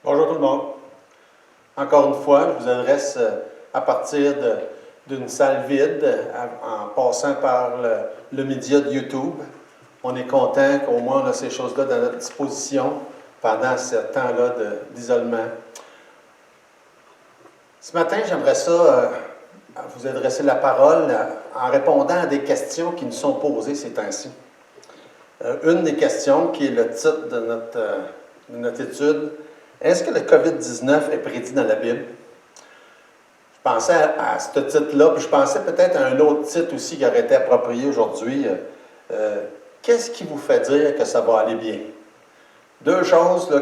Bonjour tout le monde. Encore une fois, je vous adresse à partir d'une salle vide, en passant par le média de YouTube. On est content qu'au moins on a ces choses-là à notre disposition pendant ce temps-là d'isolement. Ce matin, j'aimerais ça vous adresser la parole en répondant à des questions qui nous sont posées ces temps-ci. Une des questions qui est le titre de notre étude: est-ce que le COVID-19 est prédit dans la Bible? Je pensais à ce titre-là, puis je pensais peut-être à un autre titre aussi qui aurait été approprié aujourd'hui. Qu'est-ce qui vous fait dire que ça va aller bien? Deux choses là,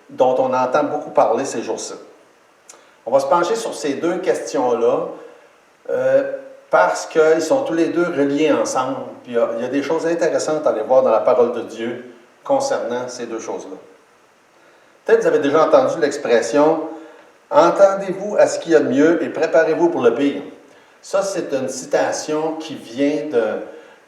dont on entend beaucoup parler ces jours-ci. On va se pencher sur ces deux questions-là parce qu'ils sont tous les deux reliés ensemble. Puis il y a des choses intéressantes à aller voir dans la parole de Dieu concernant ces deux choses-là. Peut-être que vous avez déjà entendu l'expression « Entendez-vous à ce qu'il y a de mieux et préparez-vous pour le pire ». Ça, c'est une citation qui vient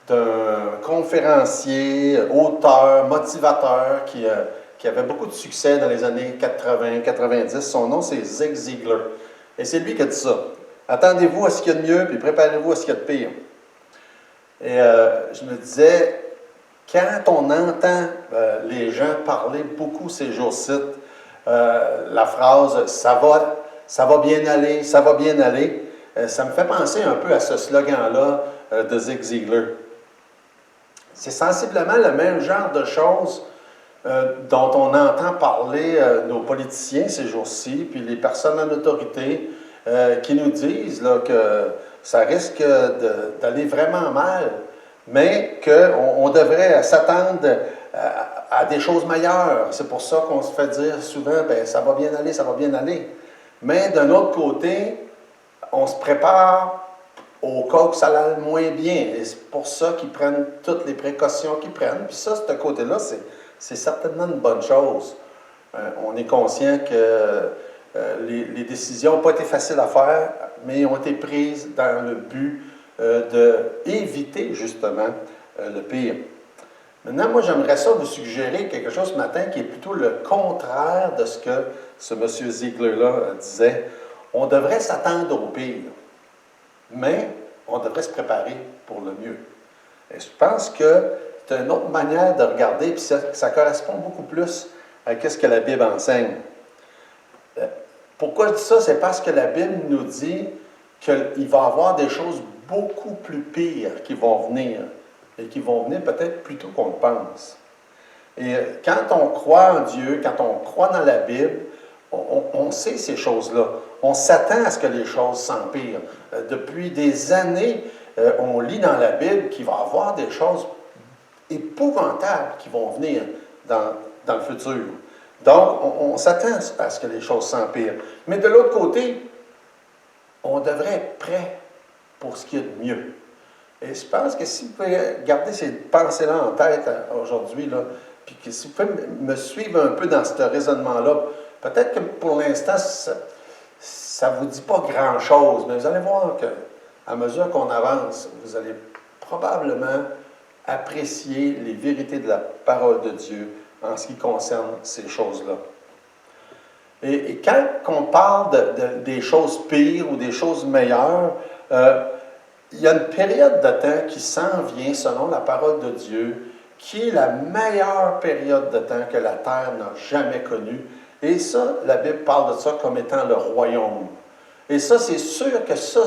d'un conférencier, auteur, motivateur qui avait beaucoup de succès dans les années 80-90. Son nom, c'est Zig Ziglar. Et c'est lui qui a dit ça. « Attendez-vous à ce qu'il y a de mieux et préparez-vous à ce qu'il y a de pire ». Et je me disais, quand on entend les gens parler beaucoup ces jours-ci, la phrase « ça va bien aller, ça va bien aller », ça me fait penser un peu à ce slogan-là de Zig Ziglar. C'est sensiblement le même genre de choses dont on entend parler nos politiciens ces jours-ci, puis les personnes en autorité qui nous disent là, que ça risque d'aller vraiment mal, mais qu'on devrait s'attendre à des choses meilleures. C'est pour ça qu'on se fait dire souvent, bien, ça va bien aller, ça va bien aller. Mais d'un autre côté, on se prépare au cas où ça aille moins bien. Et c'est pour ça qu'ils prennent toutes les précautions qu'ils prennent. Puis ça, ce côté-là, c'est certainement une bonne chose. On est conscient que les décisions n'ont pas été faciles à faire, mais ont été prises dans le but d'éviter justement le pire. Maintenant, moi, j'aimerais ça vous suggérer quelque chose ce matin qui est plutôt le contraire de ce que ce monsieur Ziegler-là disait. On devrait s'attendre au pire, mais on devrait se préparer pour le mieux. Et je pense que c'est une autre manière de regarder, puis ça correspond beaucoup plus à ce que la Bible enseigne. Pourquoi je dis ça? C'est parce que la Bible nous dit qu'il va y avoir des choses beaucoup plus pires qui vont venir, et qui vont venir peut-être plus tôt qu'on le pense. Et quand on croit en Dieu, quand on croit dans la Bible, on sait ces choses-là. On s'attend à ce que les choses s'empirent. Depuis des années, on lit dans la Bible qu'il va y avoir des choses épouvantables qui vont venir dans le futur. Donc, on s'attend à ce que les choses s'empirent. Mais de l'autre côté, on devrait être prêt pour ce qu'il y a de mieux. Et je pense que si vous pouvez garder ces pensées-là en tête aujourd'hui, là, puis que si vous pouvez me suivre un peu dans ce raisonnement-là, peut-être que pour l'instant, ça ne vous dit pas grand-chose, mais vous allez voir qu'à mesure qu'on avance, vous allez probablement apprécier les vérités de la parole de Dieu en ce qui concerne ces choses-là. Et quand on parle des choses pires ou des choses meilleures, il y a une période de temps qui s'en vient, selon la parole de Dieu, qui est la meilleure période de temps que la terre n'a jamais connue. Et ça, la Bible parle de ça comme étant le royaume. Et ça, c'est sûr que ça,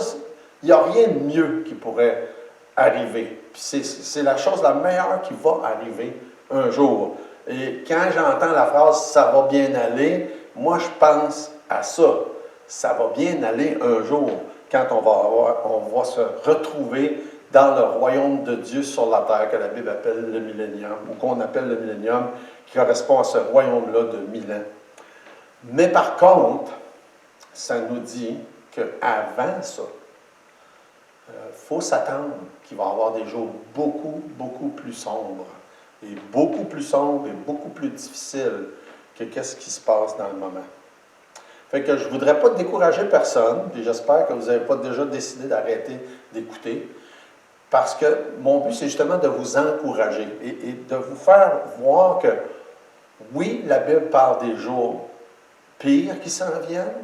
il n'y a rien de mieux qui pourrait arriver. Puis c'est la chose la meilleure qui va arriver un jour. Et quand j'entends la phrase « ça va bien aller », moi, je pense à ça. Ça va bien aller un jour, quand on va se retrouver dans le royaume de Dieu sur la terre, que la Bible appelle le millénium, ou qu'on appelle le millénium, qui correspond à ce royaume-là de 1000 ans. Mais par contre, ça nous dit qu'avant ça, il faut s'attendre qu'il va y avoir des jours beaucoup, beaucoup plus sombres, et beaucoup plus sombres et beaucoup plus difficiles que ce qui se passe dans le moment. Fait que je ne voudrais pas décourager personne, et j'espère que vous n'avez pas déjà décidé d'arrêter d'écouter, parce que mon but, c'est justement de vous encourager et de vous faire voir que, oui, la Bible parle des jours pires qui s'en viennent,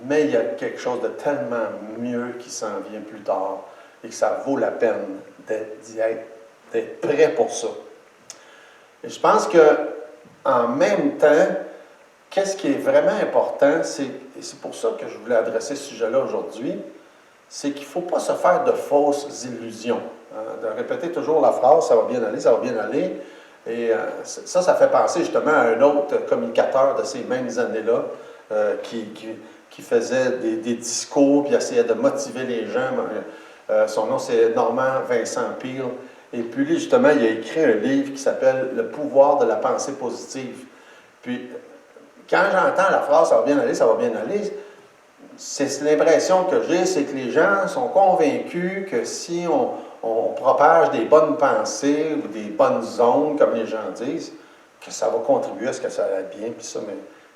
mais il y a quelque chose de tellement mieux qui s'en vient plus tard et que ça vaut la peine d'être prêt pour ça. Et je pense qu'en même temps, qu'est-ce qui est vraiment important, et c'est pour ça que je voulais adresser ce sujet-là aujourd'hui, c'est qu'il ne faut pas se faire de fausses illusions. De répéter toujours la phrase « ça va bien aller, ça va bien aller ». Et ça fait penser justement à un autre communicateur de ces mêmes années-là qui faisait des discours puis essayait de motiver les gens. Son nom, c'est Normand Vincent Peale. Et puis lui, justement, il a écrit un livre qui s'appelle « Le pouvoir de la pensée positive ». Puis, quand j'entends la phrase « ça va bien aller », c'est l'impression que j'ai, c'est que les gens sont convaincus que si on propage des bonnes pensées ou des bonnes ondes, comme les gens disent, que ça va contribuer à ce que ça aille bien, puis ça, mais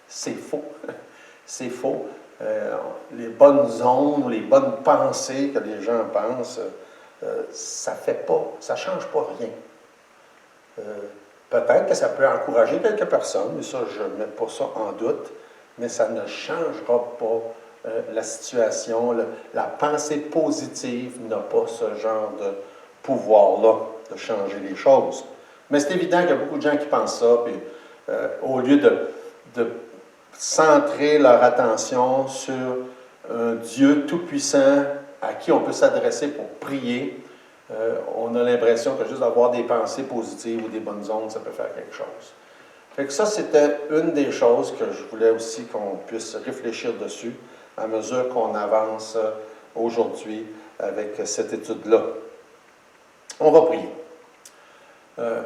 c'est faux. C'est faux. Les bonnes ondes ou les bonnes pensées que les gens pensent, ça ne change pas rien. Peut-être que ça peut encourager quelques personnes, mais ça, je ne mets pas ça en doute, mais ça ne changera pas la situation. La pensée positive n'a pas ce genre de pouvoir-là de changer les choses. Mais c'est évident qu'il y a beaucoup de gens qui pensent ça, puis au lieu de centrer leur attention sur un Dieu tout-puissant à qui on peut s'adresser pour prier, on a l'impression que juste d'avoir des pensées positives ou des bonnes ondes, ça peut faire quelque chose. Fait que ça, c'était une des choses que je voulais aussi qu'on puisse réfléchir dessus à mesure qu'on avance aujourd'hui avec cette étude-là. On va prier.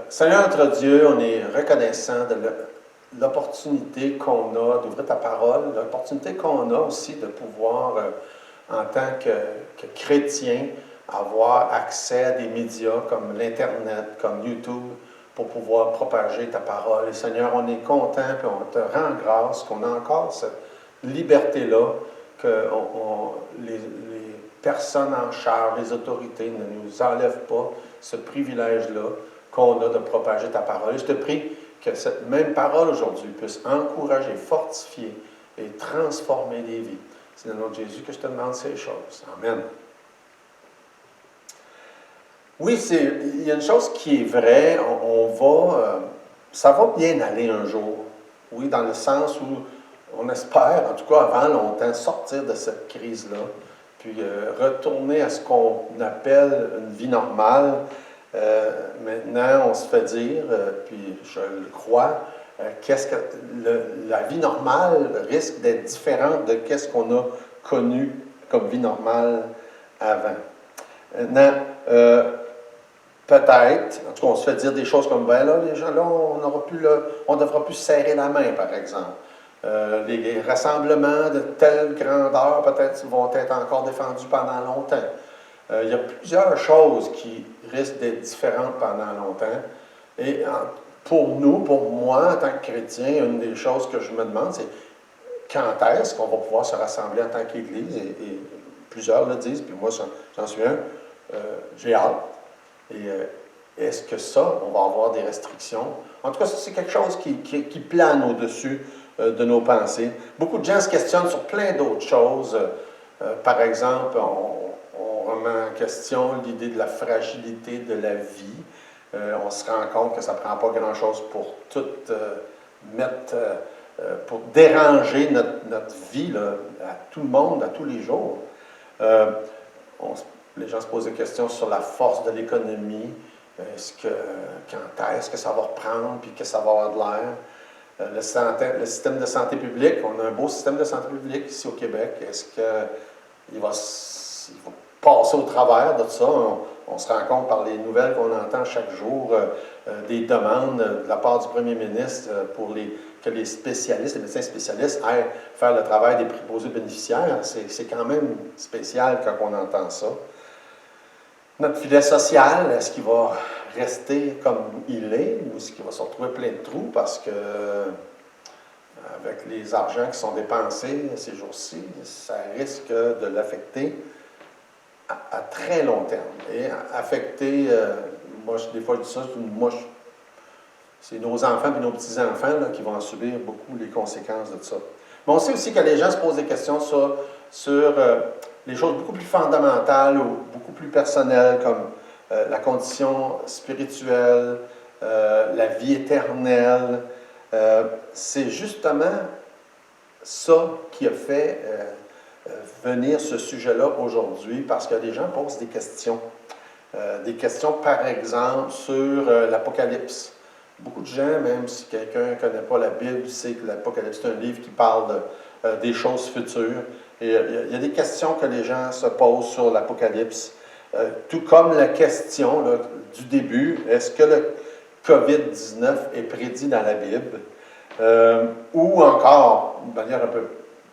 Seigneur notre Dieu, on est reconnaissant de l'opportunité qu'on a d'ouvrir ta parole, l'opportunité qu'on a aussi de pouvoir, en tant que chrétien, avoir accès à des médias comme l'Internet, comme YouTube, pour pouvoir propager ta parole. Et Seigneur, on est content et on te rend grâce qu'on a encore cette liberté-là, que les personnes en charge, les autorités ne nous enlèvent pas ce privilège-là qu'on a de propager ta parole. Et je te prie que cette même parole aujourd'hui puisse encourager, fortifier et transformer des vies. C'est dans le nom de Jésus que je te demande ces choses. Amen. Oui, il y a une chose qui est vraie, ça va bien aller un jour. Oui, dans le sens où on espère, en tout cas avant longtemps, sortir de cette crise-là, puis retourner à ce qu'on appelle une vie normale. Maintenant, on se fait dire, puis je le crois, la vie normale risque d'être différente de ce qu'on a connu comme vie normale avant. Maintenant, peut-être, en tout cas, on se fait dire des choses comme, ben là, les gens, là, on ne devra plus se serrer la main, par exemple. Les rassemblements de telle grandeur, peut-être, vont être encore défendus pendant longtemps. Il y a plusieurs choses qui risquent d'être différentes pendant longtemps. Et pour moi, en tant que chrétien, une des choses que je me demande, c'est quand est-ce qu'on va pouvoir se rassembler en tant qu'Église? Et plusieurs le disent, puis moi, j'en suis un. J'ai hâte. Et est-ce que ça, on va avoir des restrictions? En tout cas, ça, c'est quelque chose qui plane au-dessus de nos pensées. Beaucoup de gens se questionnent sur plein d'autres choses. Par exemple, on remet en question l'idée de la fragilité de la vie. On se rend compte que ça ne prend pas grand-chose pour tout pour déranger notre vie là, à tout le monde, à tous les jours. Les gens se posent des questions sur la force de l'économie. Quand est-ce que ça va reprendre, puis que ça va avoir de l'air? Le système de santé publique, on a un beau système de santé publique ici au Québec. Est-ce qu'il va passer au travers de ça? On se rend compte par les nouvelles qu'on entend chaque jour des demandes de la part du premier ministre pour que les spécialistes, les médecins spécialistes aillent faire le travail des préposés bénéficiaires. C'est quand même spécial quand on entend ça. Notre filet social, est-ce qu'il va rester comme il est ou est-ce qu'il va se retrouver plein de trous parce que avec les argents qui sont dépensés ces jours-ci, ça risque de l'affecter à très long terme. Et affecter, des fois je dis ça, c'est nos enfants et nos petits-enfants qui vont en subir beaucoup les conséquences de ça. Mais on sait aussi que les gens se posent des questions sur les choses beaucoup plus fondamentales ou beaucoup plus personnelles, comme la condition spirituelle, la vie éternelle. C'est justement ça qui a fait venir ce sujet-là aujourd'hui, parce que les gens posent des questions. Des questions, par exemple, sur l'Apocalypse. Beaucoup de gens, même si quelqu'un ne connaît pas la Bible, sait que l'Apocalypse est un livre qui parle des choses futures. Et il y a des questions que les gens se posent sur l'Apocalypse. Tout comme la question là, du début, est-ce que le COVID-19 est prédit dans la Bible? Ou encore, d'une manière un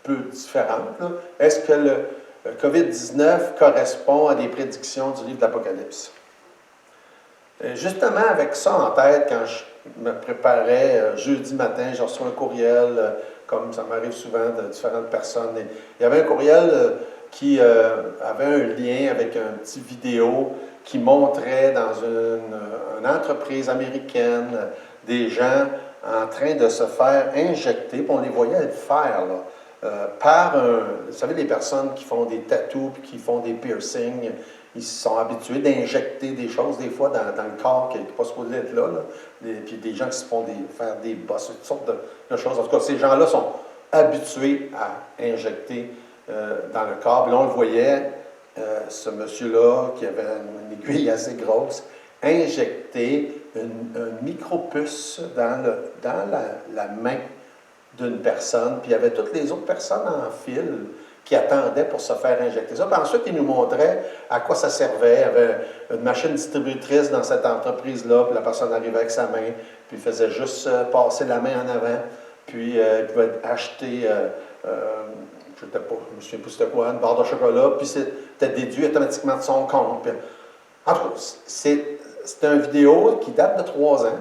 peu différente, est-ce que le COVID-19 correspond à des prédictions du livre de l'Apocalypse? Justement, avec ça en tête, quand je me préparais jeudi matin, j'ai reçu un courriel, comme ça m'arrive souvent, de différentes personnes. Et il y avait un courriel qui avait un lien avec une petite vidéo qui montrait dans une entreprise américaine des gens en train de se faire injecter, puis on les voyait le faire, là, par vous savez, les personnes qui font des tattoos, puis qui font des piercings, ils sont habitués d'injecter des choses, des fois, dans le corps qui n'est pas supposé être là. Puis des gens qui se font faire des bosses, toutes sortes de choses. En tout cas, ces gens-là sont habitués à injecter dans le corps. Puis là, on le voyait, ce monsieur-là, qui avait une aiguille assez grosse, injecter une micropuce dans la main d'une personne. Puis il y avait toutes les autres personnes en file qui attendaient pour se faire injecter ça. Puis ensuite, il nous montrait à quoi ça servait. Il y avait une machine distributrice dans cette entreprise-là, puis la personne arrivait avec sa main, puis il faisait juste passer la main en avant, puis il pouvait acheter, je ne me souviens plus c'était quoi, une barre de chocolat, puis c'était déduit automatiquement de son compte. Puis, en tout cas, c'est une vidéo qui date de 3 ans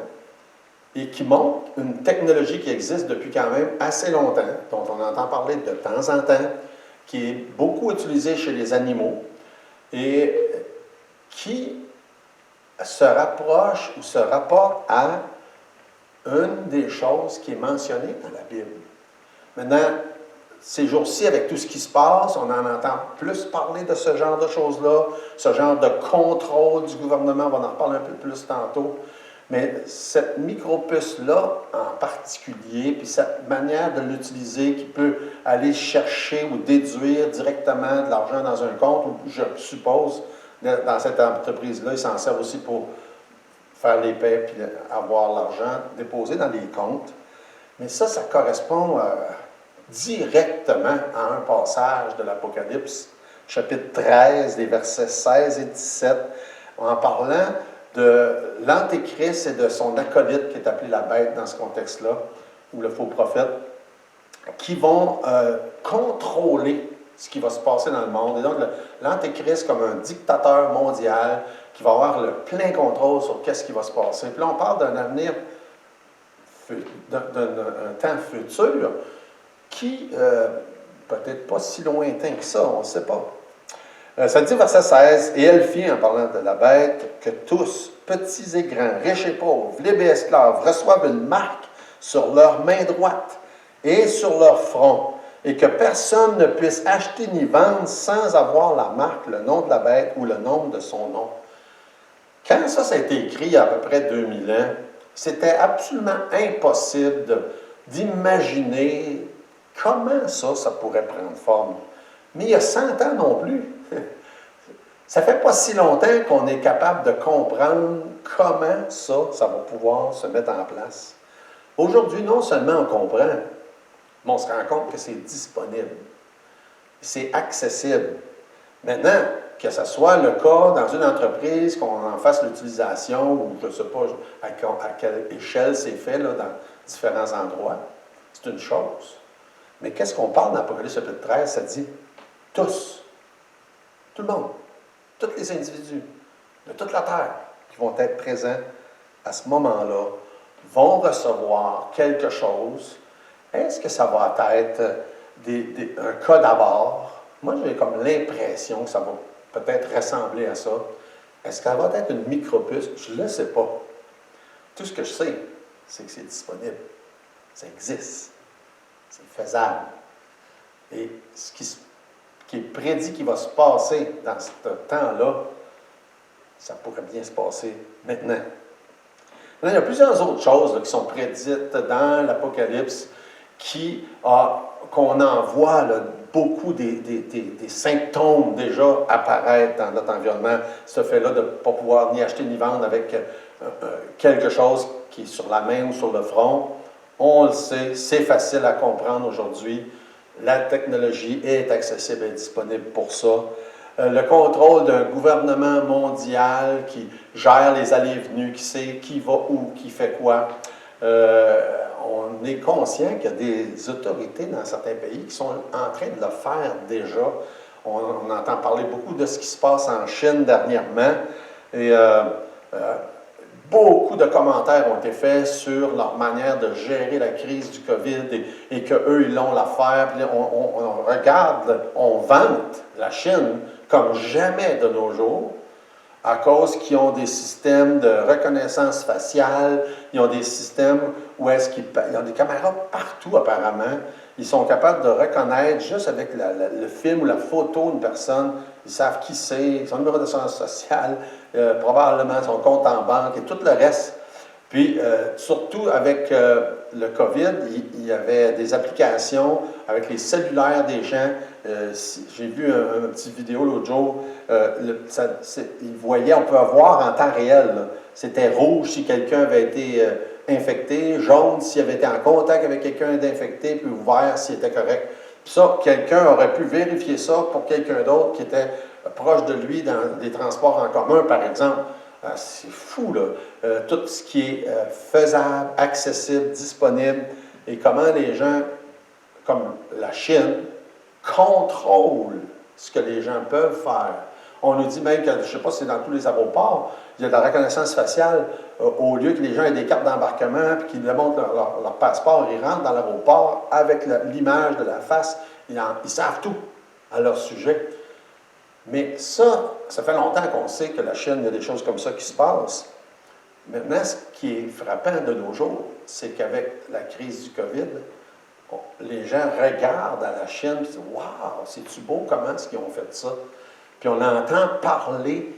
et qui montre une technologie qui existe depuis quand même assez longtemps, dont on entend parler de temps en temps, qui est beaucoup utilisée chez les animaux et qui se rapproche ou se rapporte à une des choses qui est mentionnée dans la Bible. Maintenant, ces jours-ci, avec tout ce qui se passe, on en entend plus parler de ce genre de choses-là, ce genre de contrôle du gouvernement, on va en reparler un peu plus tantôt. Mais cette micropuce-là en particulier, puis cette manière de l'utiliser qui peut aller chercher ou déduire directement de l'argent dans un compte, ou je suppose, dans cette entreprise-là, ils s'en servent aussi pour faire les paies puis avoir l'argent déposé dans les comptes. Mais ça correspond directement à un passage de l'Apocalypse, chapitre 13, les versets 16 et 17, en parlant de l'Antéchrist et de son acolyte, qui est appelé la bête dans ce contexte-là, ou le faux prophète, qui vont contrôler ce qui va se passer dans le monde. Et donc, l'Antéchrist, comme un dictateur mondial, qui va avoir le plein contrôle sur qu'est-ce qui va se passer. Puis là, on parle d'un avenir, d'un temps futur, qui, peut-être pas si lointain que ça, on ne sait pas. Ça dit, verset 16, « Et elle fit, en parlant de la bête, que tous, petits et grands, riches et pauvres, libres et esclaves, reçoivent une marque sur leur main droite et sur leur front, et que personne ne puisse acheter ni vendre sans avoir la marque, le nom de la bête ou le nom de son nom. » Quand ça a été écrit il y a à peu près 2000 ans, c'était absolument impossible d'imaginer comment ça pourrait prendre forme. Mais il y a 100 ans non plus. Ça ne fait pas si longtemps qu'on est capable de comprendre comment ça va pouvoir se mettre en place. Aujourd'hui, non seulement on comprend, mais on se rend compte que c'est disponible. C'est accessible. Maintenant, que ce soit le cas dans une entreprise, qu'on en fasse l'utilisation, ou je ne sais pas à quelle échelle c'est fait là, dans différents endroits, c'est une chose. Mais qu'est-ce qu'on parle dans l'Apocalypse chapitre 13? Ça dit tous, tout le monde, tous les individus de toute la terre qui vont être présents à ce moment-là vont recevoir quelque chose. Est-ce que ça va être un cas d'abord? Moi, j'ai comme l'impression que ça va peut-être ressembler à ça. Est-ce qu'elle va être une micropuce? Je ne le sais pas. Tout ce que je sais, c'est que c'est disponible. Ça existe. c'est faisable. Et ce qui est prédit qui va se passer dans ce temps-là, ça pourrait bien se passer maintenant. Là, il y a plusieurs autres choses là, qui sont prédites dans l'Apocalypse qu'on en voit là, beaucoup des symptômes déjà apparaître dans notre environnement. Ce fait-là de ne pas pouvoir ni acheter ni vendre avec quelque chose qui est sur la main ou sur le front. On le sait, c'est facile à comprendre aujourd'hui. La technologie est accessible et disponible pour ça. Le contrôle d'un gouvernement mondial qui gère les allées et venues, qui sait qui va où, qui fait quoi. On est conscient qu'il y a des autorités dans certains pays qui sont en train de le faire déjà. On entend parler beaucoup de ce qui se passe en Chine dernièrement. Et beaucoup de commentaires ont été faits sur leur manière de gérer la crise du COVID et qu'eux, ils l'ont l'affaire. Puis on regarde, on vante la Chine comme jamais de nos jours, à cause qu'ils ont des systèmes de reconnaissance faciale, ils ont des systèmes où ils ont des caméras partout apparemment. Ils sont capables de reconnaître juste avec le film ou la photo d'une personne, ils savent qui c'est, son numéro d'assurance sociale, probablement son compte en banque et tout le reste. Puis, surtout avec le COVID, il y avait des applications avec les cellulaires des gens. J'ai vu un petit vidéo l'autre jour. Ils voyaient, on peut voir en temps réel. C'était rouge si quelqu'un avait été infecté, jaune s'il avait été en contact avec quelqu'un d'infecté, puis vert s'il était correct. Puis ça, quelqu'un aurait pu vérifier ça pour quelqu'un d'autre qui était proche de lui dans des transports en commun, par exemple. C'est fou, là. Tout ce qui est faisable, accessible, disponible, et comment les gens, comme la Chine, contrôlent ce que les gens peuvent faire. On nous dit même que, je ne sais pas si c'est dans tous les aéroports, il y a de la reconnaissance faciale, au lieu que les gens aient des cartes d'embarquement et qu'ils montrent leur passeport, ils rentrent dans l'aéroport avec l'image de la face, ils savent tout à leur sujet. Mais ça fait longtemps qu'on sait que la Chine, il y a des choses comme ça qui se passent. Maintenant, ce qui est frappant de nos jours, c'est qu'avec la crise du COVID, les gens regardent à la Chine et disent « Wow, c'est-tu beau comment est-ce qu'ils ont fait ça? » Puis on entend parler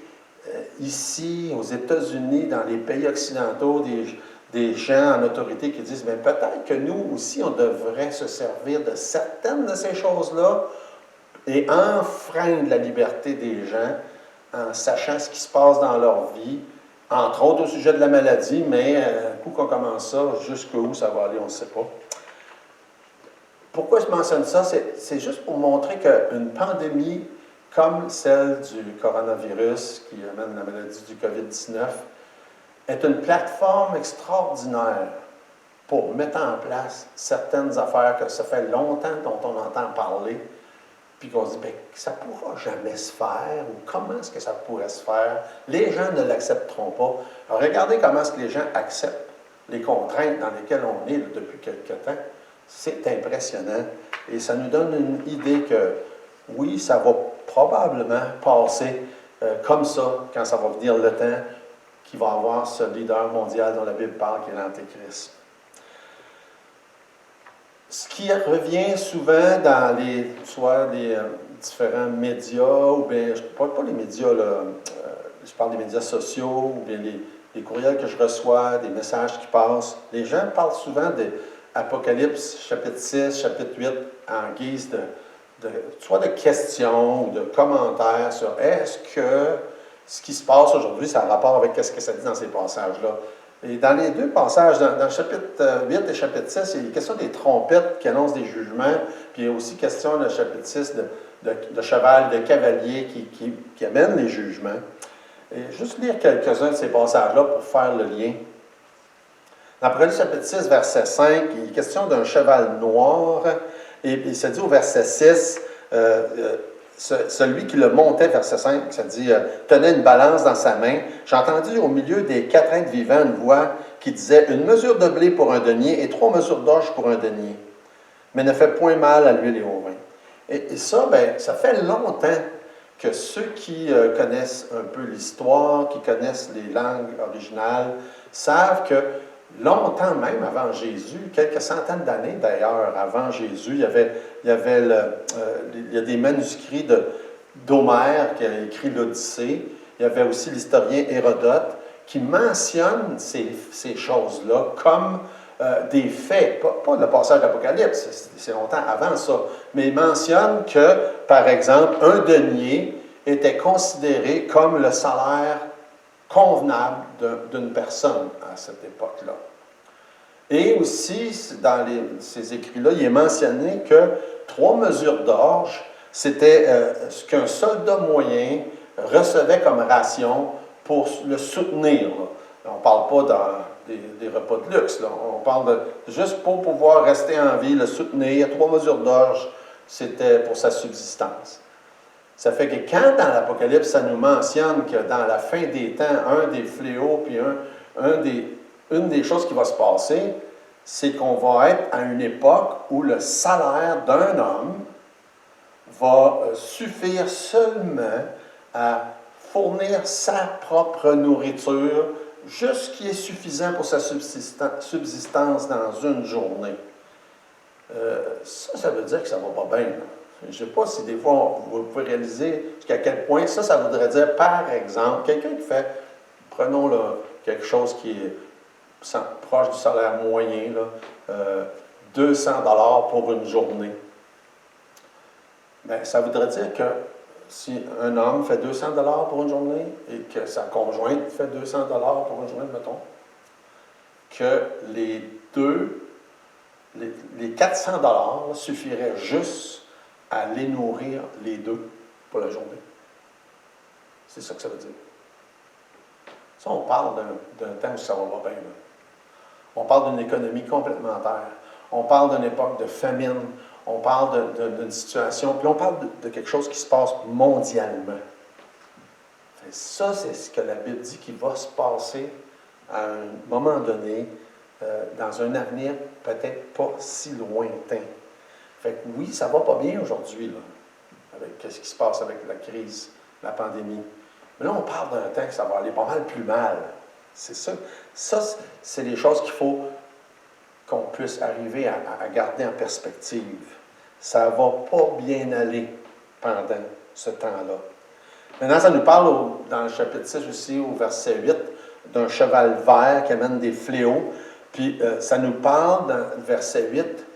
ici, aux États-Unis, dans les pays occidentaux, des gens en autorité qui disent « Mais peut-être que nous aussi, on devrait se servir de certaines de ces choses-là et enfreindre la liberté des gens en sachant ce qui se passe dans leur vie, entre autres au sujet de la maladie, mais un coup qu'on commence ça, jusqu'où ça va aller, on ne sait pas. » Pourquoi je mentionne ça? C'est juste pour montrer qu'une pandémie comme celle du coronavirus qui amène la maladie du COVID-19 est une plateforme extraordinaire pour mettre en place certaines affaires que ça fait longtemps dont on entend parler, puis qu'on se dit, bien, ça ne pourra jamais se faire, ou comment est-ce que ça pourrait se faire? Les gens ne l'accepteront pas. Alors, regardez comment est-ce que les gens acceptent les contraintes dans lesquelles on est là, depuis quelque temps. C'est impressionnant. Et ça nous donne une idée que, oui, ça va probablement passer comme ça, quand ça va venir le temps qu'il va y avoir ce leader mondial dont la Bible parle, qui est l'Antéchrist. Ce qui revient souvent dans soit les différents médias, ou bien, je ne parle pas des médias, là, je parle des médias sociaux, ou bien les courriels que je reçois, des messages qui passent. Les gens parlent souvent d'Apocalypse, chapitre 6, chapitre 8, en guise soit de questions ou de commentaires sur est-ce que ce qui se passe aujourd'hui, ça a rapport avec ce que ça dit dans ces passages-là. Et dans les deux passages, dans le chapitre 8 et chapitre 6, il y a question des trompettes qui annoncent des jugements, puis il y a aussi question dans le chapitre 6 de cheval, de cavalier qui amènent les jugements. Et juste lire quelques-uns de ces passages-là pour faire le lien. Dans Apocalypse chapitre 6, verset 5, il est question d'un cheval noir, et il se dit au verset 6, celui qui le montait, verset 5, ça dit tenait une balance dans sa main. J'ai entendu au milieu des quatre êtres vivants une voix qui disait une mesure de blé pour un denier et 3 mesures d'orge pour un denier, mais ne fait point mal à l'huile et au vin. Et ça, bien, ça fait longtemps que ceux qui connaissent un peu l'histoire, qui connaissent les langues originales, savent que longtemps même avant Jésus, quelques centaines d'années d'ailleurs avant Jésus, il y a des manuscrits d'Homère qui a écrit l'Odyssée. Il y avait aussi l'historien Hérodote qui mentionne ces choses-là comme des faits, pas le passage d'Apocalypse, c'est longtemps avant ça, mais il mentionne que, par exemple, un denier était considéré comme le salaire convenable d'une personne à cette époque-là. Et aussi, dans ces écrits-là, il est mentionné que 3 mesures d'orge, c'était ce qu'un soldat moyen recevait comme ration pour le soutenir. Là. On ne parle pas des repas de luxe, là. On parle juste pour pouvoir rester en vie, le soutenir. 3 mesures d'orge, c'était pour sa subsistance. Ça fait que quand dans l'Apocalypse, ça nous mentionne que dans la fin des temps, un des fléaux, puis une des choses qui va se passer, c'est qu'on va être à une époque où le salaire d'un homme va suffire seulement à fournir sa propre nourriture, juste ce qui est suffisant pour sa subsistance dans une journée. Ça veut dire que ça ne va pas bien. Je ne sais pas si des fois vous pouvez réaliser jusqu'à quel point ça voudrait dire, par exemple, quelqu'un qui fait, prenons là, quelque chose qui est proche du salaire moyen, là, 200 $ pour une journée. Bien, ça voudrait dire que si un homme fait 200 $ pour une journée et que sa conjointe fait 200 $ pour une journée, mettons, que les 400 $ là, suffiraient juste à les nourrir les deux pour la journée. C'est ça que ça veut dire. Ça, on parle d'un temps où ça va pas bien. Là. On parle d'une économie complètement à terre. On parle d'une époque de famine. On parle d'une situation, puis on parle de quelque chose qui se passe mondialement. Ça, c'est ce que la Bible dit qui va se passer à un moment donné, dans un avenir peut-être pas si lointain. Fait que oui, ça va pas bien aujourd'hui, là, avec ce qui se passe avec la crise, la pandémie. Mais là, on parle d'un temps que ça va aller pas mal plus mal. C'est ça. Ça, c'est les choses qu'il faut qu'on puisse arriver à garder en perspective. Ça ne va pas bien aller pendant ce temps-là. Maintenant, ça nous parle dans le chapitre 6 aussi, au verset 8, d'un cheval vert qui amène des fléaux. Puis ça nous parle, dans le verset 8,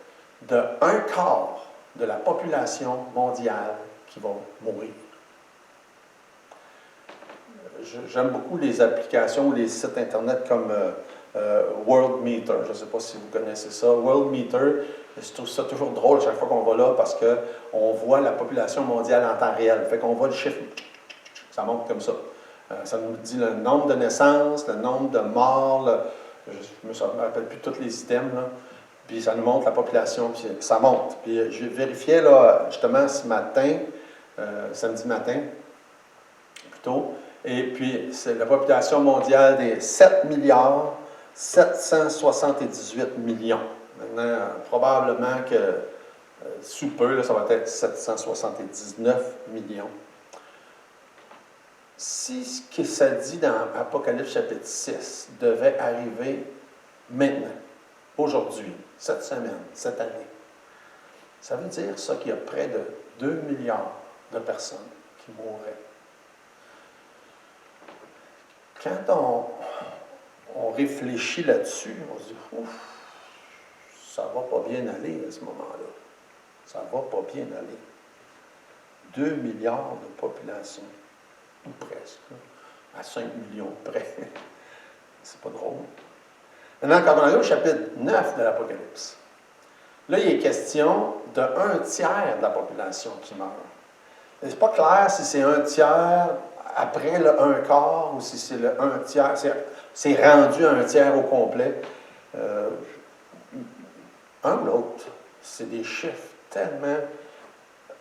d'un quart de la population mondiale qui va mourir. J'aime beaucoup les applications ou les sites Internet comme World Meter. Je ne sais pas si vous connaissez ça. World Meter, je trouve ça toujours drôle chaque fois qu'on va là parce qu'on voit la population mondiale en temps réel. Fait qu'on voit le chiffre, ça monte comme ça. Ça nous dit le nombre de naissances, le nombre de morts, je ne me rappelle plus tous les items, là. Puis ça nous montre la population, puis ça monte. Puis je vérifiais là, justement ce matin, samedi matin, plutôt, et puis c'est la population mondiale des 7 milliards 778 millions. Maintenant, probablement que sous peu, là, ça va être 779 millions. Si ce que ça dit dans Apocalypse chapitre 6 devait arriver maintenant, aujourd'hui, cette semaine, cette année, ça veut dire ça qu'il y a près de 2 milliards de personnes qui mourraient. Quand on réfléchit là-dessus, on se dit, ouf, ça ne va pas bien aller à ce moment-là. Ça ne va pas bien aller. 2 milliards de population, ou presque, à 5 millions près. C'est pas drôle. Maintenant, quand on arrive au chapitre 9 de l'Apocalypse, là, il est question d'1 tiers de la population qui meurt. C'est pas clair si c'est 1 tiers après le 1 quart ou si c'est le 1 tiers. C'est rendu à 1 tiers au complet. Un ou l'autre, c'est des chiffres tellement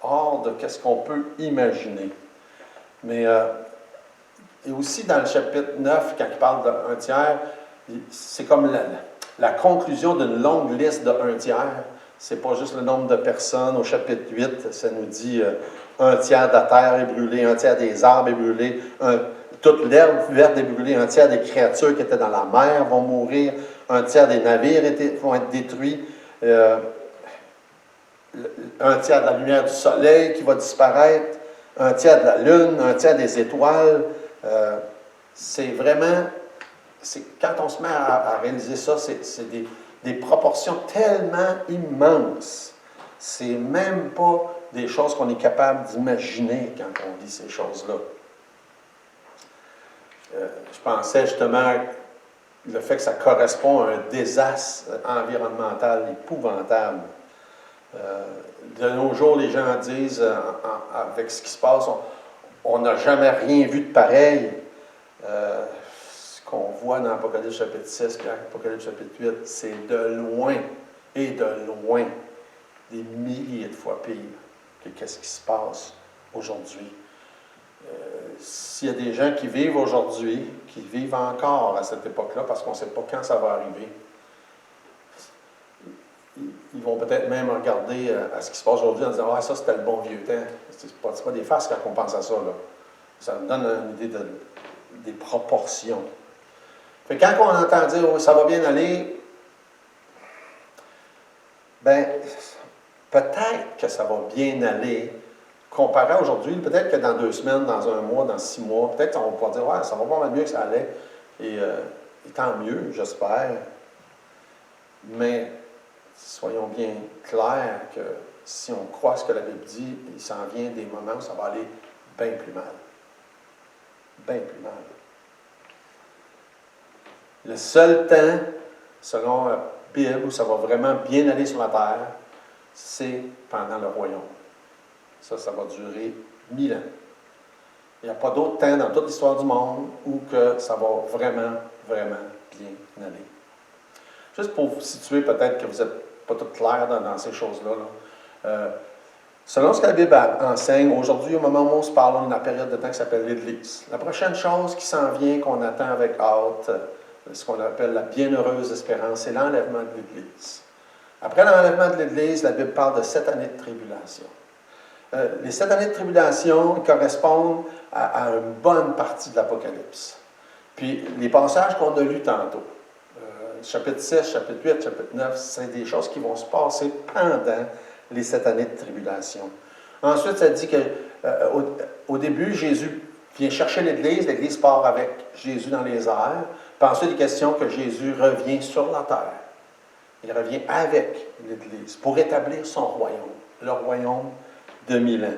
hors de ce qu'on peut imaginer. Mais et aussi dans le chapitre 9, quand il parle d'1 tiers, c'est comme la conclusion d'une longue liste d'1 tiers. C'est pas juste le nombre de personnes. Au chapitre 8, ça nous dit 1 tiers de la terre est brûlée, 1 tiers des arbres est brûlé, toute l'herbe verte est brûlée, 1 tiers des créatures qui étaient dans la mer vont mourir, un tiers des navires vont être détruits, un tiers de la lumière du soleil qui va disparaître, un tiers de la lune, un tiers des étoiles. C'est vraiment, quand on se met à réaliser ça, c'est des proportions tellement immenses. C'est même pas des choses qu'on est capable d'imaginer quand on lit ces choses-là. Je pensais justement le fait que ça correspond à un désastre environnemental épouvantable. De nos jours, les gens disent, avec ce qui se passe, on n'a jamais rien vu de pareil. Ce qu'on voit dans Apocalypse chapitre 6 et Apocalypse chapitre 8, c'est de loin, et de loin, des milliers de fois pire que qu'est-ce qui se passe aujourd'hui. S'il y a des gens qui vivent aujourd'hui, qui vivent encore à cette époque-là, parce qu'on ne sait pas quand ça va arriver, ils vont peut-être même regarder à ce qui se passe aujourd'hui en disant « Ah, ça, c'était le bon vieux temps. » Ce n'est pas des farces quand on pense à ça, là. Ça nous donne une idée des proportions. Fait quand on entend dire « Oh, ça va bien aller », bien, peut-être que ça va bien aller, comparé à aujourd'hui, peut-être que dans 2 semaines, dans 1 mois, dans 6 mois, peut-être qu'on va pouvoir dire « Ouais, ça va pas mal mieux que ça allait. » Et tant mieux, j'espère. Mais soyons bien clairs que si on croit ce que la Bible dit, il s'en vient des moments où ça va aller bien plus mal. Bien plus mal. Le seul temps, selon la Bible, où ça va vraiment bien aller sur la terre, c'est pendant le royaume. Ça va durer 1000 ans. Il n'y a pas d'autre temps dans toute l'histoire du monde où que ça va vraiment, vraiment bien aller. Juste pour vous situer, peut-être que vous n'êtes pas tout clair dans ces choses-là. Selon ce que la Bible enseigne, aujourd'hui, au moment où on se parle, on a une période de temps qui s'appelle l'Église. La prochaine chose qui s'en vient, qu'on attend avec hâte, ce qu'on appelle la bienheureuse espérance, c'est l'enlèvement de l'Église. Après l'enlèvement de l'Église, la Bible parle de 7 années de tribulation. Les 7 années de tribulation correspondent à une bonne partie de l'Apocalypse. Puis les passages qu'on a lus tantôt, chapitre 6, chapitre 8, chapitre 9, c'est des choses qui vont se passer pendant les 7 années de tribulation. Ensuite, ça dit qu'au début, Jésus vient chercher l'Église, l'Église part avec Jésus dans les airs, puis ensuite, il est question que Jésus revient sur la terre. Il revient avec l'Église pour établir son royaume, le royaume de 1000 ans.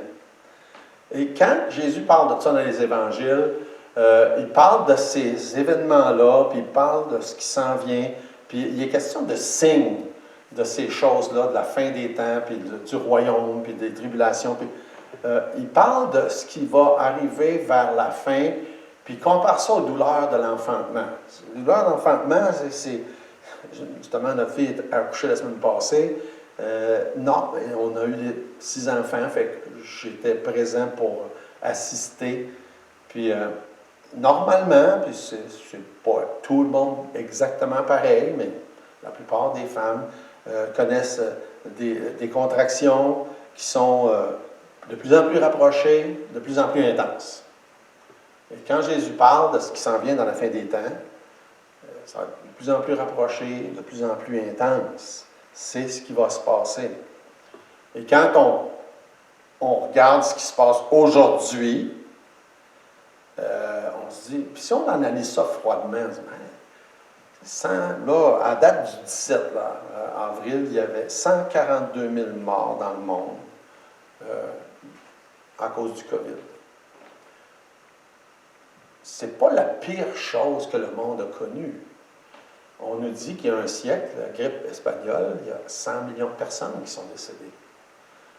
Et quand Jésus parle de ça dans les évangiles, il parle de ces événements-là, puis il parle de ce qui s'en vient, puis il est question de signes de ces choses-là, de la fin des temps, puis du royaume, puis des tribulations. Puis, il parle de ce qui va arriver vers la fin, puis il compare ça aux douleurs de l'enfantement. Les douleurs d'enfantement, c'est justement, notre fille a accouché la semaine passée. Non, on a eu 6 enfants, fait que j'étais présent pour assister. Puis, normalement, puis c'est pas tout le monde exactement pareil, mais la plupart des femmes connaissent des contractions qui sont de plus en plus rapprochées, de plus en plus intenses. Et quand Jésus parle de ce qui s'en vient dans la fin des temps, ça va être de plus en plus rapproché, de plus en plus intense. C'est ce qui va se passer. Et quand on regarde ce qui se passe aujourd'hui, on se dit, puis si on analyse ça froidement, on se dit, là, à date du 17 avril, il y avait 142 000 morts dans le monde à cause du COVID. C'est pas la pire chose que le monde a connue. On nous dit qu'il y a un siècle, la grippe espagnole, il y a 100 millions de personnes qui sont décédées.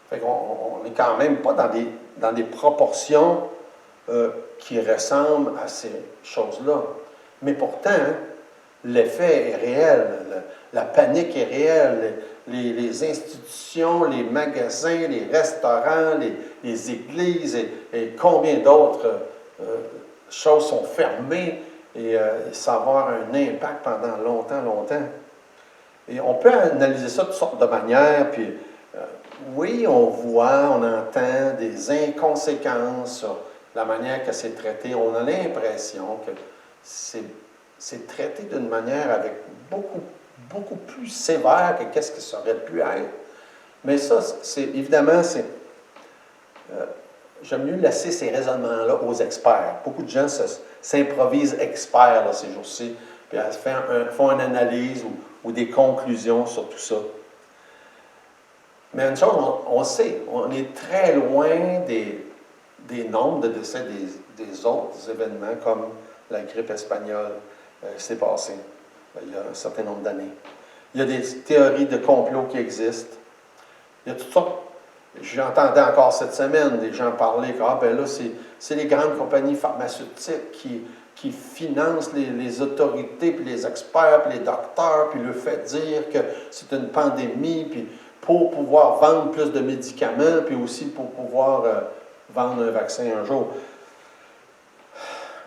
Fait qu'on n'est quand même pas dans des proportions qui ressemblent à ces choses-là. Mais pourtant, l'effet est réel, la panique est réelle, les institutions, les magasins, les restaurants, les églises et combien d'autres choses sont fermées et ça va avoir un impact pendant longtemps, longtemps. Et on peut analyser ça de toutes sortes de manières, puis oui, on voit, on entend des inconséquences sur la manière que c'est traité. On a l'impression que c'est c'est traité d'une manière avec beaucoup plus sévère que qu'est-ce que ça aurait pu être. Mais ça, évidemment, j'aime mieux laisser ces raisonnements-là aux experts. Beaucoup de gens s'improvisent experts là, ces jours-ci, puis font une analyse ou des conclusions sur tout ça. Mais une chose, on sait, on est très loin des nombres de décès des autres événements, comme la grippe espagnole qui s'est passée il y a un certain nombre d'années. Il y a des théories de complot qui existent. Il y a toutes sortes. J'entendais encore cette semaine des gens parler que ben là, c'est les grandes compagnies pharmaceutiques qui financent les autorités, puis les experts, puis les docteurs, puis le fait dire que c'est une pandémie, puis pour pouvoir vendre plus de médicaments, puis aussi pour pouvoir vendre un vaccin un jour.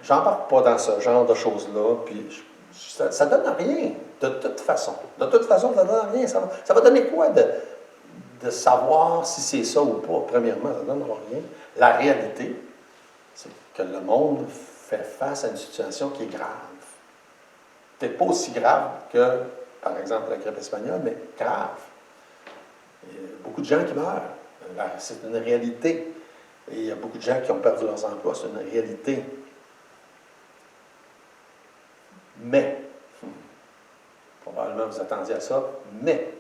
J'embarque pas dans ce genre de choses-là, puis ça ne donne rien, de toute façon. De toute façon, ça ne donne rien. Ça va donner quoi de savoir si c'est ça ou pas? Premièrement, ça ne donne rien. La réalité, c'est que le monde fait face à une situation qui est grave. Peut-être pas aussi grave que, par exemple, la grippe espagnole, mais grave. Il y a beaucoup de gens qui meurent. C'est une réalité. Et il y a beaucoup de gens qui ont perdu leurs emplois. C'est une réalité. Mais, probablement vous attendiez à ça, mais,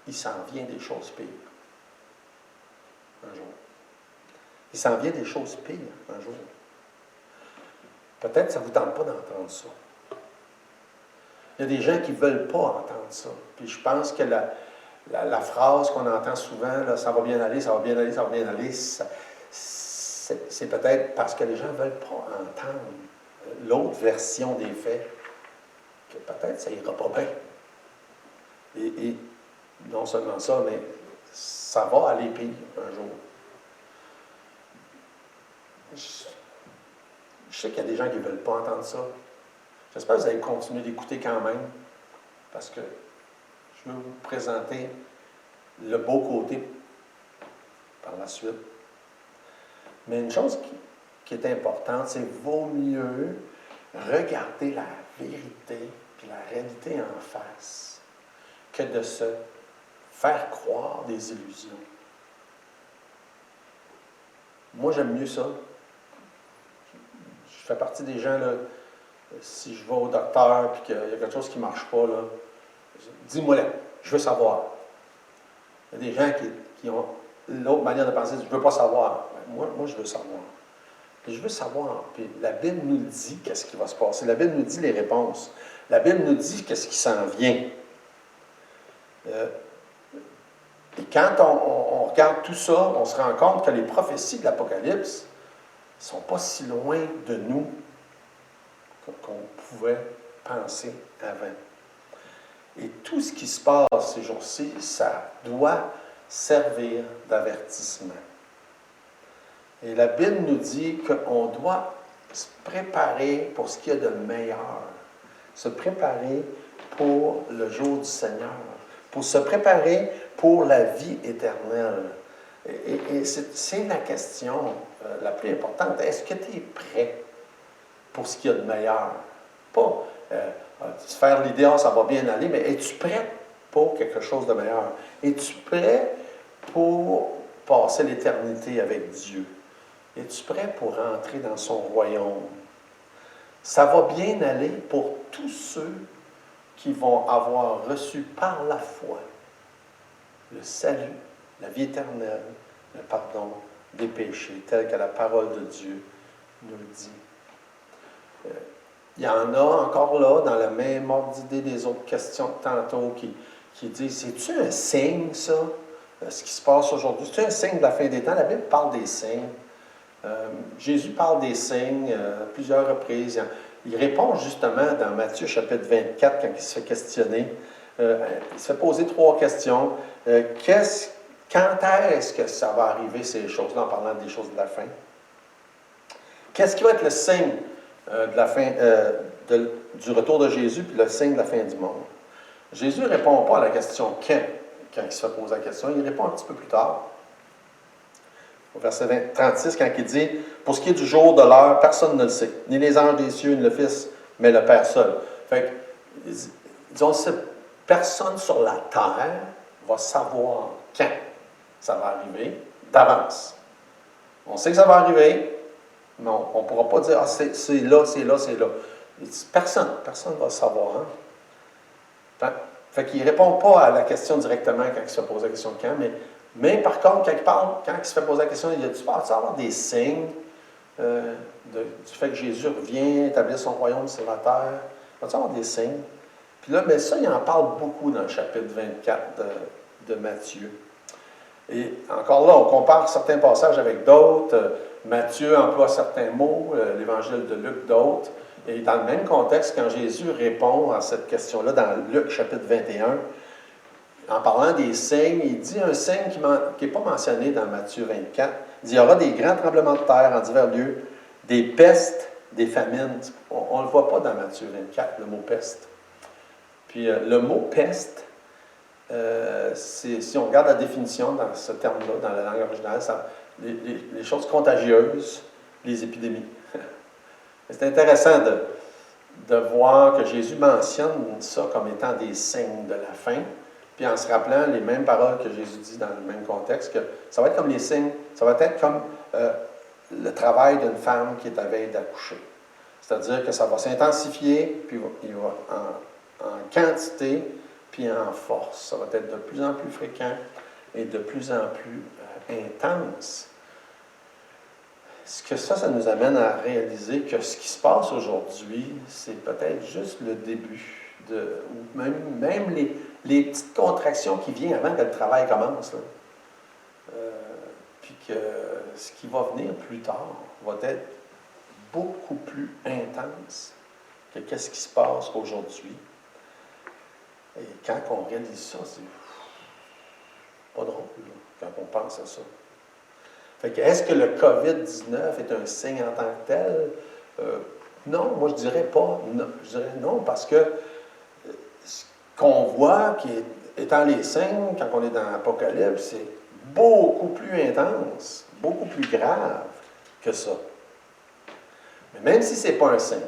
il s'en vient des choses pires un jour. Il s'en vient des choses pires un jour. Peut-être que ça ne vous tente pas d'entendre ça. Il y a des gens qui ne veulent pas entendre ça. Puis je pense que la phrase qu'on entend souvent, là, ça va bien aller, ça va bien aller, ça va bien aller, c'est peut-être parce que les gens ne veulent pas entendre l'autre version des faits, que peut-être ça n'ira pas bien. Et non seulement ça, mais ça va aller pire un jour. Je sais qu'il y a des gens qui ne veulent pas entendre ça. J'espère que vous allez continuer d'écouter quand même, parce que je veux vous présenter le beau côté par la suite. Mais une chose qui est importante, c'est qu'il vaut mieux regarder la vérité et la réalité en face que de se faire croire des illusions. Moi, j'aime mieux ça. Je fais partie des gens, là, si je vais au docteur et qu'il y a quelque chose qui ne marche pas, là, dis-moi là, je veux savoir. Il y a des gens qui ont l'autre manière de penser, je ne veux pas savoir. Moi, je veux savoir. Et je veux savoir. Puis la Bible nous dit qu'est-ce qui va se passer. La Bible nous dit les réponses. La Bible nous dit qu'est-ce qui s'en vient. Et quand on regarde tout ça, on se rend compte que les prophéties de l'Apocalypse ne sont pas si loin de nous qu'on pouvait penser avant. Et tout ce qui se passe ces jours-ci, ça doit servir d'avertissement. Et la Bible nous dit qu'on doit se préparer pour ce qu'il y a de meilleur. Se préparer pour le jour du Seigneur. Pour se préparer pour la vie éternelle. Et c'est la question la plus importante. Est-ce que tu es prêt pour ce qu'il y a de meilleur? Pas se faire l'idée, ça va bien aller, mais es-tu prêt pour quelque chose de meilleur? Es-tu prêt pour passer l'éternité avec Dieu? Es-tu prêt pour rentrer dans son royaume? Ça va bien aller pour tous ceux qui vont avoir reçu par la foi le salut, la vie éternelle, le pardon des péchés, tel que la parole de Dieu nous le dit. Il y en a encore là, dans la même ordre d'idée des autres questions de tantôt, qui disent, c'est-tu un signe, ça, ce qui se passe aujourd'hui? C'est-tu un signe de la fin des temps? La Bible parle des signes. Jésus parle des signes à plusieurs reprises. Il répond justement dans Matthieu chapitre 24, quand il se fait questionner. Il se fait poser 3 questions. Quand est-ce que ça va arriver, ces choses-là, en parlant des choses de la fin? Qu'est-ce qui va être le signe de la fin, du retour de Jésus, puis le signe de la fin du monde? Jésus ne répond pas à la question quand il se fait poser la question. Il répond un petit peu plus tard. au verset 36, quand il dit « Pour ce qui est du jour, de l'heure, personne ne le sait, ni les anges des cieux, ni le Fils, mais le Père seul. » Fait que, disons, personne sur la terre va savoir quand ça va arriver d'avance. On sait que ça va arriver, mais on ne pourra pas dire « Ah, c'est là, c'est là, c'est là. » Personne ne va le savoir. Hein? Fait qu'il ne répond pas à la question directement quand il se fait poser la question de quand, mais par contre, quand il parle, quand il se fait poser la question, il dit « Tu vas avoir des signes du fait que Jésus revient, établir son royaume sur la terre? Va-tu avoir des signes? » Puis là, mais ça, il en parle beaucoup dans le chapitre 24 de Matthieu. Et encore là, on compare certains passages avec d'autres. Matthieu emploie certains mots, l'évangile de Luc d'autres. Et dans le même contexte, quand Jésus répond à cette question-là dans Luc chapitre 21, en parlant des signes, il dit un signe qui n'est pas mentionné dans Matthieu 24. Il dit, il y aura des grands tremblements de terre en divers lieux, des pestes, des famines. On ne le voit pas dans Matthieu 24, le mot peste. Puis le mot peste, si on regarde la définition dans ce terme-là, dans la langue originale, les choses contagieuses, les épidémies. C'est intéressant de voir que Jésus mentionne ça comme étant des signes de la fin, puis en se rappelant les mêmes paroles que Jésus dit dans le même contexte, que ça va être comme les signes, ça va être comme le travail d'une femme qui est à veille d'accoucher. C'est-à-dire que ça va s'intensifier, puis il va en quantité, puis en force. Ça va être de plus en plus fréquent et de plus en plus intense. Ce que ça nous amène à réaliser que ce qui se passe aujourd'hui, c'est peut-être juste le début, ou même les petites contractions qui viennent avant que le travail commence. Là. Puis que ce qui va venir plus tard va être beaucoup plus intense que qu'est-ce qui se passe aujourd'hui. Et quand on réalise ça, c'est pas drôle, là, quand on pense à ça. Fait que, est-ce que le COVID-19 est un signe en tant que tel? Non, moi je dirais pas. Non, je dirais non, parce que ce qu'on voit, qui est étant les signes, quand on est dans l'Apocalypse, c'est beaucoup plus intense, beaucoup plus grave que ça. Mais même si ce n'est pas un signe,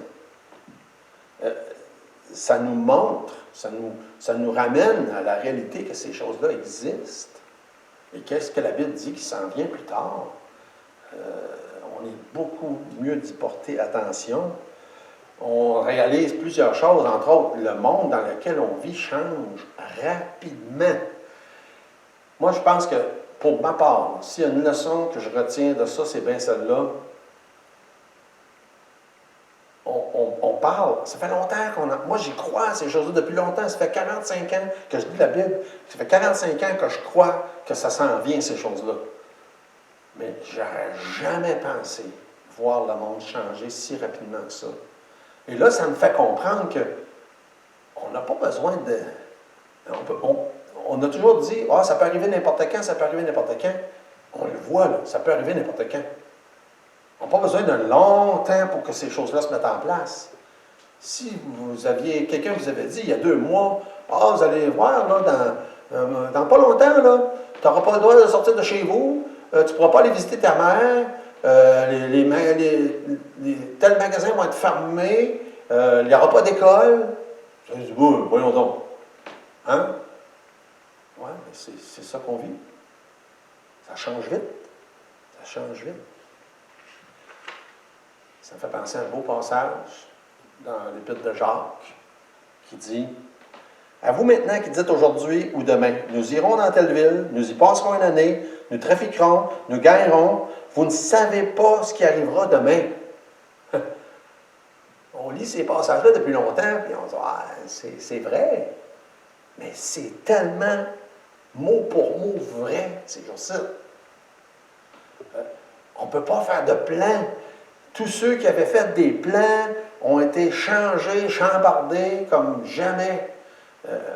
ça nous montre, ça nous ramène à la réalité que ces choses-là existent. Et qu'est-ce que la Bible dit qui s'en vient plus tard? On est beaucoup mieux d'y porter attention. On réalise plusieurs choses, entre autres, le monde dans lequel on vit change rapidement. Moi, je pense que, pour ma part, s'il y a une leçon que je retiens de ça, c'est bien celle-là. On parle, ça fait longtemps moi, j'y crois à ces choses-là depuis longtemps. Ça fait 45 ans que je lis la Bible. Ça fait 45 ans que je crois que ça s'en vient, ces choses-là. Mais j'aurais jamais pensé voir le monde changer si rapidement que ça. Et là, ça me fait comprendre qu'on n'a pas besoin de... On a toujours dit, ah, ça peut arriver n'importe quand, ça peut arriver n'importe quand. On le voit, là, ça peut arriver n'importe quand. On n'a pas besoin d'un long temps pour que ces choses-là se mettent en place. Si quelqu'un vous avait dit il y a 2 mois, ah, vous allez voir, là, dans pas longtemps, là, tu n'auras pas le droit de sortir de chez vous, tu ne pourras pas aller visiter ta mère, tels magasins vont être fermés, il n'y aura pas d'école. Je dis, voyons donc. Hein? Oui, mais c'est ça qu'on vit. Ça change vite. Ça change vite. Ça me fait penser à un beau passage dans l'Épître de Jacques qui dit « À vous maintenant qui dites aujourd'hui ou demain, nous irons dans telle ville, nous y passerons une année, nous trafiquerons, nous gagnerons, vous ne savez pas ce qui arrivera demain. » On lit ces passages-là depuis longtemps, puis on dit « Ah, c'est vrai. » Mais c'est tellement mot pour mot vrai, ces jours-ci. On ne peut pas faire de plan. Tous ceux qui avaient fait des plans ont été changés, chambardés comme jamais.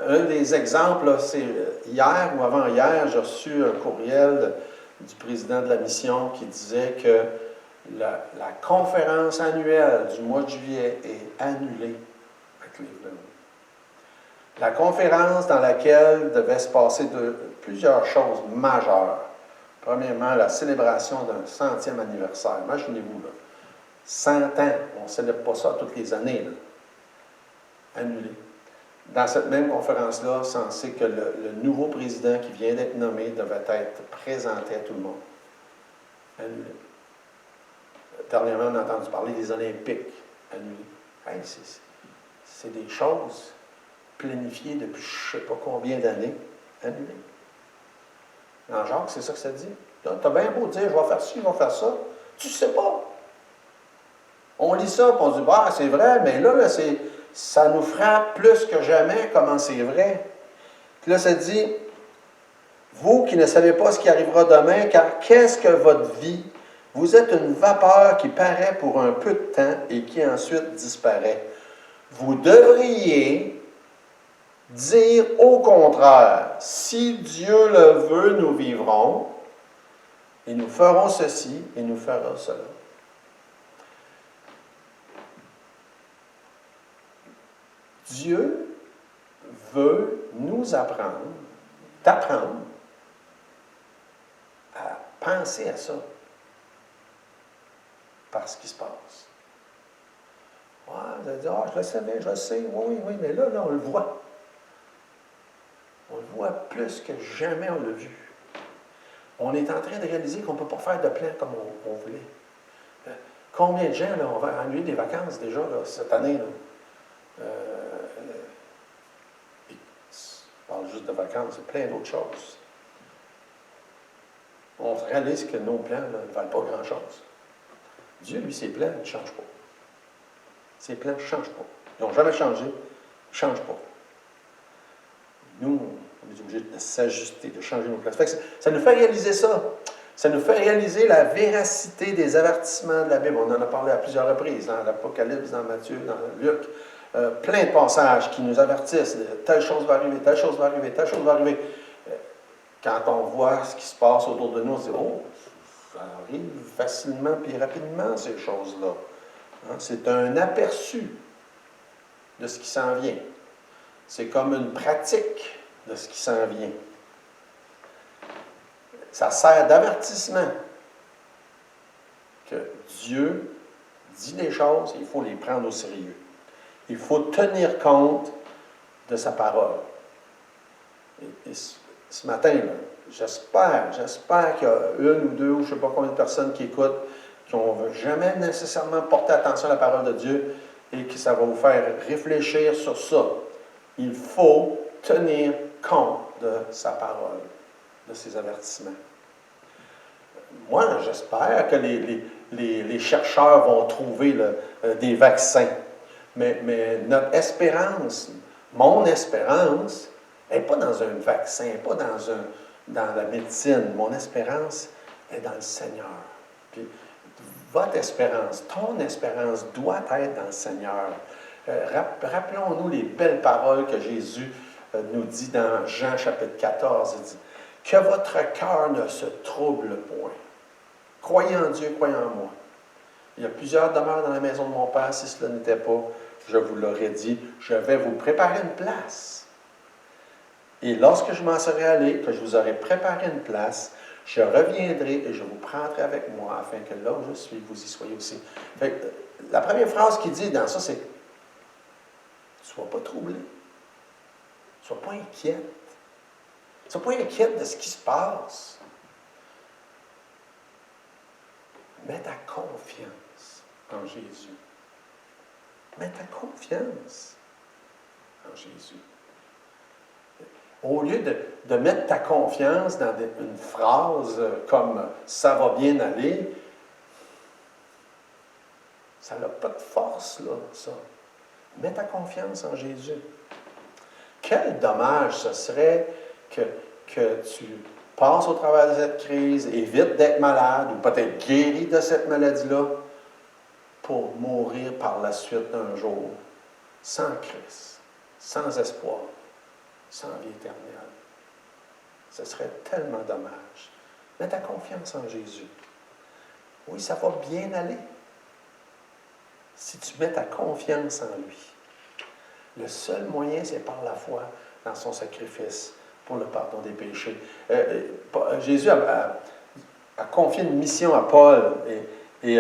Un des exemples, là, c'est hier ou avant-hier, j'ai reçu un courriel du président de la mission qui disait que la conférence annuelle du mois de juillet est annulée à Cleveland. La conférence dans laquelle devaient se passer plusieurs choses majeures. Premièrement, la célébration d'un 100e anniversaire. Imaginez-vous, là, 100 ans, on ne célèbre pas ça toutes les années. Là. Annulé. Dans cette même conférence-là, censé que le nouveau président qui vient d'être nommé devait être présenté à tout le monde. Annulé. Dernièrement, on a entendu parler des Olympiques. Annulé. Hey, c'est des choses planifiées depuis je ne sais pas combien d'années. Annulé. En Jacques, c'est ça que ça dit. Tu as bien beau dire, je vais faire ci, je vais faire ça. Tu ne sais pas. On lit ça, et on se dit, bah, c'est vrai, mais là, ça nous frappe plus que jamais comment c'est vrai. Puis là, ça dit, vous qui ne savez pas ce qui arrivera demain, car qu'est-ce que votre vie? Vous êtes une vapeur qui paraît pour un peu de temps et qui ensuite disparaît. Vous devriez dire au contraire, si Dieu le veut, nous vivrons, et nous ferons ceci, et nous ferons cela. Dieu veut nous t'apprendre à penser à ça, par ce qui se passe. Ouais, vous allez dire, ah, je le savais, je le sais, oui, mais là, on le voit. On le voit plus que jamais on l'a vu. On est en train de réaliser qu'on ne peut pas faire de plan comme on voulait. Combien de gens, là, on va annuler des vacances déjà là, cette année? Là? Je parle juste de vacances, c'est plein d'autres choses. On réalise que nos plans ne valent pas grand-chose. Dieu, lui, ses plans ne changent pas. Ses plans ne changent pas. Ils n'ont jamais changé, ils ne changent pas. Nous, on est obligés de s'ajuster, de changer nos plans. Ça nous fait réaliser ça. Ça nous fait réaliser la véracité des avertissements de la Bible. On en a parlé à plusieurs reprises, dans l'Apocalypse, dans Matthieu, dans Luc. Plein de passages qui nous avertissent. Telle chose va arriver, telle chose va arriver, telle chose va arriver. Quand on voit ce qui se passe autour de nous, on se dit, oh, ça arrive facilement et rapidement, ces choses-là. Hein? C'est un aperçu de ce qui s'en vient. C'est comme une pratique de ce qui s'en vient. Ça sert d'avertissement que Dieu dit des choses et il faut les prendre au sérieux. Il faut tenir compte de sa parole. Et ce matin, là, j'espère qu'il y a une ou deux ou je ne sais pas combien de personnes qui écoutent, qui n'ont jamais nécessairement porté attention à la parole de Dieu et que ça va vous faire réfléchir sur ça. Il faut tenir compte de sa parole, de ses avertissements. Moi, j'espère que les chercheurs vont trouver des vaccins. Mais notre espérance, mon espérance, n'est pas dans un vaccin, n'est pas dans la médecine. Mon espérance est dans le Seigneur. Puis, votre espérance, ton espérance doit être dans le Seigneur. Rappelons-nous les belles paroles que Jésus nous dit dans Jean chapitre 14. Il dit, que votre cœur ne se trouble point. Croyez en Dieu, croyez en moi. Il y a plusieurs demeures dans la maison de mon Père. Si cela n'était pas, je vous l'aurais dit, je vais vous préparer une place. Et lorsque je m'en serai allé, que je vous aurai préparé une place, je reviendrai et je vous prendrai avec moi, afin que là où je suis, vous y soyez aussi. Fait que, la première phrase qu'il dit dans ça, c'est « Sois pas troublé. Sois pas inquiète. Sois pas inquiète de ce qui se passe. Mets ta confiance en Jésus. Mets ta confiance en Jésus. » Au lieu de mettre ta confiance dans une phrase comme « ça va bien aller », ça n'a pas de force, là, ça. Mets ta confiance en Jésus. Quel dommage ce serait que tu passes au travers de cette crise, évite d'être malade ou peut-être guéri de cette maladie-là pour mourir par la suite un jour, sans Christ, sans espoir, sans vie éternelle. Ce serait tellement dommage. Mets ta confiance en Jésus. Oui, ça va bien aller. Si tu mets ta confiance en lui. Le seul moyen, c'est par la foi dans son sacrifice pour le pardon des péchés. Jésus a confié une mission à Paul. Et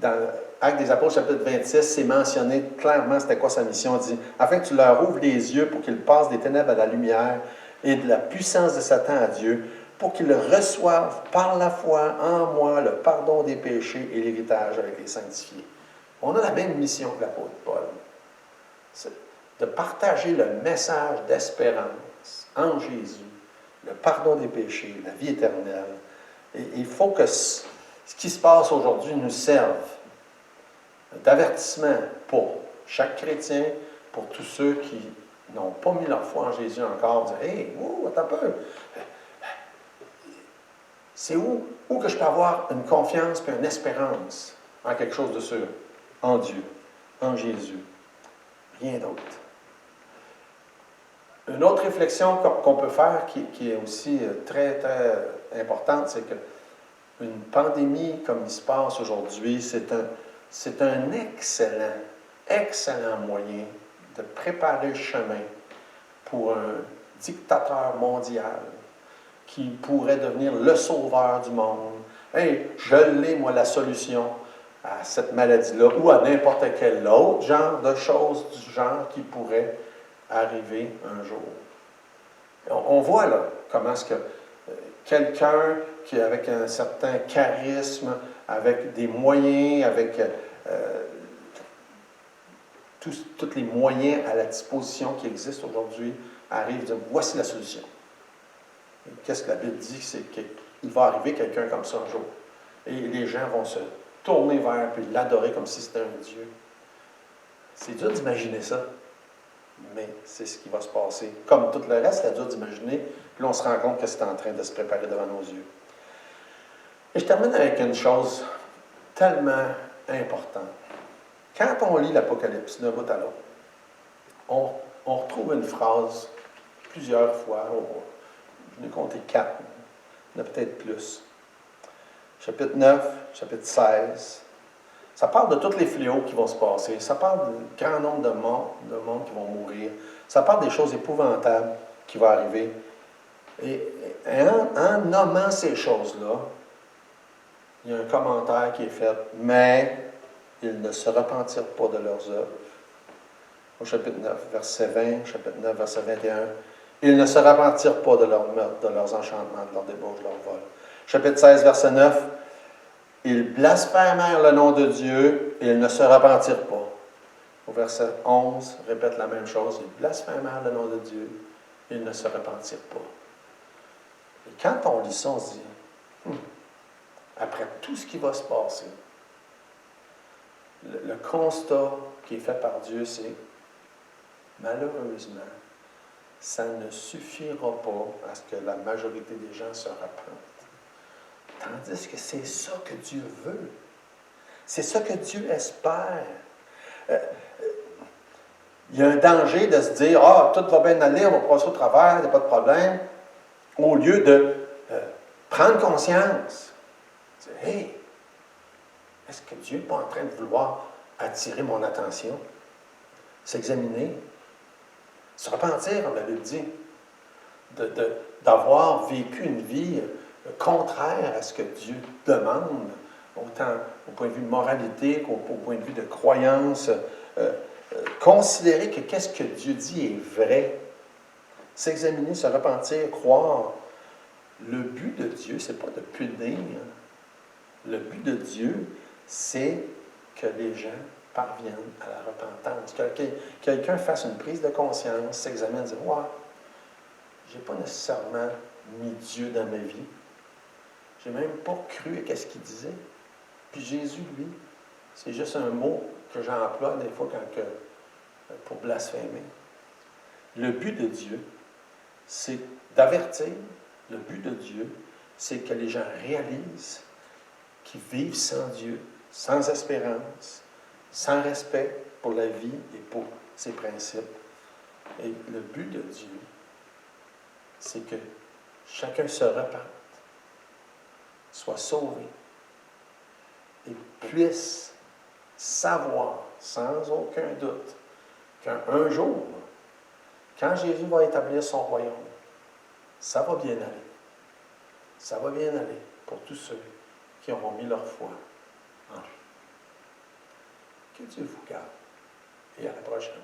dans Actes des Apôtres, chapitre 26, c'est mentionné clairement c'était quoi sa mission. Il dit, afin que tu leur ouvres les yeux pour qu'ils passent des ténèbres à la lumière et de la puissance de Satan à Dieu, pour qu'ils reçoivent par la foi en moi le pardon des péchés et l'héritage avec les sanctifiés. On a la même mission que l'apôtre Paul. C'est de partager le message d'espérance en Jésus, le pardon des péchés, la vie éternelle. Et il faut que ce qui se passe aujourd'hui nous serve d'avertissement pour chaque chrétien, pour tous ceux qui n'ont pas mis leur foi en Jésus encore, dire « Hey, attends un peu! C'est où que je peux avoir une confiance et une espérance en quelque chose de sûr? En Dieu, en Jésus. Rien d'autre. » Une autre réflexion qu'on peut faire, qui est aussi très, très importante, c'est qu'une pandémie comme il se passe aujourd'hui, c'est un excellent moyen de préparer le chemin pour un dictateur mondial qui pourrait devenir le sauveur du monde. Hey, je l'ai, moi, la solution à cette maladie-là ou à n'importe quel autre genre de choses du genre qui pourrait arriver un jour. On voit là comment est-ce que quelqu'un qui est avec un certain charisme, avec des moyens, avec tous les moyens à la disposition qui existent aujourd'hui, arrive et dit « Voici la solution ». Qu'est-ce que la Bible dit? C'est qu'il va arriver quelqu'un comme ça un jour. Et les gens vont se tourner vers puis l'adorer comme si c'était un Dieu. C'est dur d'imaginer ça, mais c'est ce qui va se passer. Comme tout le reste, c'est dur d'imaginer, puis là, on se rend compte que c'est en train de se préparer devant nos yeux. Et je termine avec une chose tellement importante. Quand on lit l'Apocalypse d'un bout à l'autre, on retrouve une phrase plusieurs fois. Je n'ai compté 4, il y en a peut-être plus. Chapitre 9, chapitre 16. Ça parle de tous les fléaux qui vont se passer. Ça parle du grand nombre de monde qui vont mourir. Ça parle des choses épouvantables qui vont arriver. Et en nommant ces choses-là, il y a un commentaire qui est fait. Mais ils ne se repentirent pas de leurs œuvres. Au chapitre 9, verset 20, chapitre 9, verset 21. Ils ne se repentirent pas de leurs meurtres, de leurs enchantements, de leurs débauches, de leurs vols. Chapitre 16, verset 9. Ils blasphémèrent le nom de Dieu et ils ne se repentirent pas. Au verset 11, répète la même chose. Ils blasphémèrent le nom de Dieu et ils ne se repentirent pas. Et quand on lit ça, on se dit, après tout ce qui va se passer, le constat qui est fait par Dieu, c'est malheureusement, ça ne suffira pas à ce que la majorité des gens se repentent. Tandis que c'est ça que Dieu veut. C'est ça que Dieu espère. Il y a un danger de se dire « Ah, tout va bien aller, on va passer au travers, il n'y a pas de problème. » Au lieu de prendre conscience. Dire « Hey, est-ce que Dieu n'est pas en train de vouloir attirer mon attention? » S'examiner. Se repentir, comme la Bible dit. D'avoir vécu une vie contraire à ce que Dieu demande, autant au point de vue de moralité qu'au point de vue de croyance. Considérer que qu'est-ce que Dieu dit est vrai. S'examiner, se repentir, croire. Le but de Dieu, ce n'est pas de punir. Le but de Dieu, c'est que les gens parviennent à la repentance. Que quelqu'un fasse une prise de conscience, s'examine, dire « Ouais, je n'ai pas nécessairement mis Dieu dans ma vie. Je n'ai même pas cru à ce qu'il disait. Puis Jésus, lui, c'est juste un mot que j'emploie des fois pour blasphémer. Le but de Dieu, c'est d'avertir. Le but de Dieu, c'est que les gens réalisent qu'ils vivent sans Dieu, sans espérance, sans respect pour la vie et pour ses principes. Et le but de Dieu, c'est que chacun se repente, soit sauvé et puisse savoir sans aucun doute qu'un jour, quand Jésus va établir son royaume, ça va bien aller. Ça va bien aller. pour tous ceux qui auront mis leur foi en lui. Que Dieu vous garde et à la prochaine.